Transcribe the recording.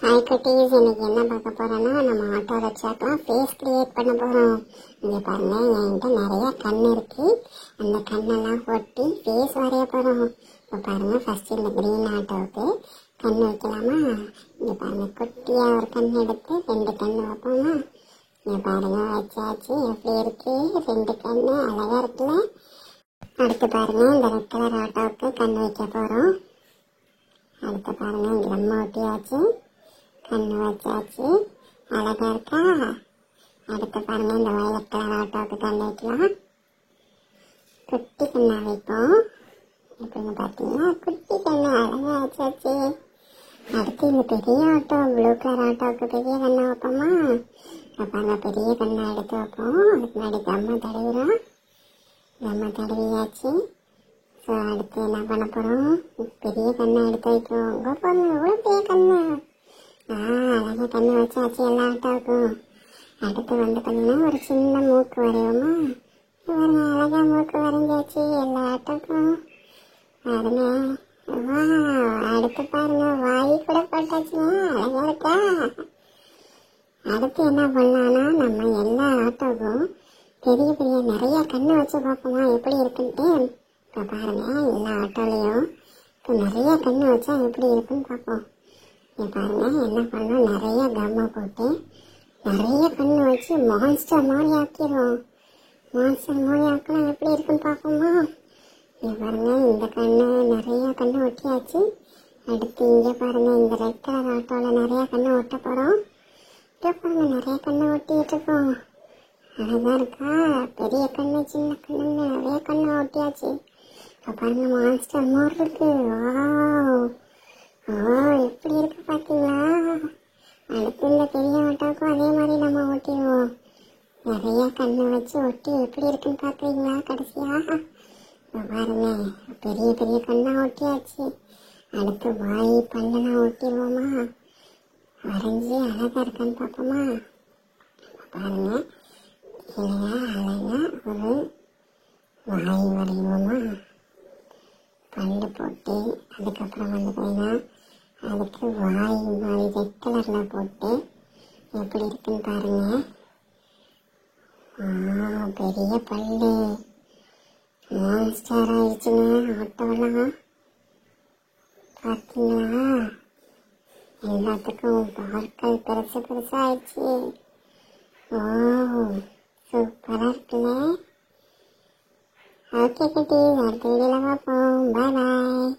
Hi குட்டீஸ், இன்னைக்கு என்ன பார்க்க போறோம்னா நம்ம ஆட்டோ ரிக்ஷாக்கெல்லாம் ஃபேஸ் கிரியேட் பண்ண போறோம். இங்க பாருங்க, என்கிட்ட நிறைய கண் இருக்கு. அந்த கண்ணெல்லாம் ஒட்டி ஃபேஸ் வரைய போறோம். இப்போ பாருங்க, ஃபர்ஸ்ட் இந்த கிரீன் ஆட்டோவுக்கு கண் வைக்கலாமா? இங்க பாருங்க, குட்டியா ஒரு கண் எடுத்து 2 கண் வைப்போமா? இங்க பாருங்க, வச்சாச்சு. எப்படி இருக்கு? 2 கண்ணு அழகா இருக்குல்ல? அடுத்து பாருங்க, இந்த ரெட் கலர் ஆட்டோவுக்கு கண் வைக்க போறோம். அடுத்து பாருங்க, கிரம் ஒட்டியாச்சு, கண்ணு வச்சாச்சு. அழகா இருக்கா? அடுத்து பாருங்க, இந்த வயலட் கலர் ஆட்டோவுக்கு கண்ணு வைக்கலாம். குட்டி கண்ணா வைப்போம். எப்படின்னு பார்த்தீங்கன்னா குட்டி கண்ணு அழகா வச்சாச்சு. அடுத்து இந்த பெரிய ஆட்டோ, ப்ளூ கலர் ஆட்டோவுக்கு பெரிய கண்ணை வைப்போமா? பாருங்க, பெரிய கண்ணை எடுத்து வைப்போம். அதுக்கு முன்னாடி கம்மை தடவிடும். கம்மை தடவியாச்சு. ஸோ அடுத்து என்ன பண்ண போகிறோம்? பெரிய கண்ணை எடுத்து வைப்போம். உங்க பாருங்க, எவ்வளோ பெரிய கண்ணு! அழகா கண்ணு வச்சாச்சு எல்லா ஆட்டோவுக்கும். அடுத்து பார்த்தீங்கன்னா ஒரு சின்ன மூக்கு வரைவோமா? பாருங்க, அழகா மூக்கு வரைஞ்சாச்சு எல்லா ஆட்டோவுக்கும். பாருங்க, அடுத்து பாருங்க, வாய் கூட போட்டாச்சுங்க. அழகா இருக்கா? அடுத்து என்ன பண்ணலாம்னா, நம்ம எல்லா ஆட்டோவுக்கும் பெரிய பெரிய நிறைய கண்ணு வச்சு பார்ப்போமா எப்படி இருக்குன்ட்டு. இப்போ பாருங்க, எல்லா ஆட்டோலையும் இப்போ நிறைய கண்ணு வச்சா எப்படி இருக்குன்னு பார்ப்போம். பாருங்க, என்ன பண்ணோம், நிறைய கம்மை போட்டு நிறைய கண்ணு வச்சு மான்ஸ்டர் மாதிரி ஆக்கிடுவோம். மான்ஸ்டர் மாதிரி ஆக்கலாம் எப்படி இருக்குன்னு பார்ப்போமா? பாருங்க, இந்த கண்ணு நிறைய கண்ணு ஒட்டியாச்சு. அடுத்து இங்கே பாருங்க, இந்த ரெட் கலர் ஆட்டோவில் நிறைய கண்ணு ஒட்ட போகிறோம். இப்போ பாருங்க, நிறைய கண்ணு ஒட்டிட்டு இருக்கோம். அழகா இருக்கா? பெரிய கண்ணு சின்ன கண்ணுன்னு நிறைய கண்ணு ஒட்டியாச்சு. இப்போ பாருங்க, மான்ஸ்டர் மாதிரி இருக்கு. எப்படி இருக்கு பார்த்தீங்களா? அடுத்து இந்த பெரிய ஆட்டோவுக்கும் அதே மாதிரி நம்ம ஒட்டிடுவோம். நிறைய கண்ணு வச்சு ஒட்டி எப்படி இருக்குன்னு பார்க்குறீங்களா? கடைசியா பாருங்க, பெரிய பெரிய கண்ணா ஒட்டியாச்சு. அடுத்து வாய் பல்லெல்லாம் ஒட்டிடுவோமா? வரைஞ்சி அழகா இருக்கான்னு பார்ப்போமா? பாருங்க, இல்லையா அழகா ஒரு வாய் வரைவோமா? பல்லு போட்டு அதுக்கப்புறம் பார்த்தீங்கன்னா அதுக்கு வாய் மாதிரி ரெட் கலரில் போட்டு எப்படி இருக்குன்னு பாருங்க. பெரிய பல்லு மான்ஸ்டர் ஆயிடுச்சுங்க ஆட்டோலாம். பார்த்தீங்களா? எல்லாத்துக்கும் பார்க்கல் பெருசு பெருசாகிடுச்சு. சூப்பராக இருக்குல்ல? ஓகே குட்டி, அடுத்த வீடியோவில் பார்ப்போம். பாய் பாய்.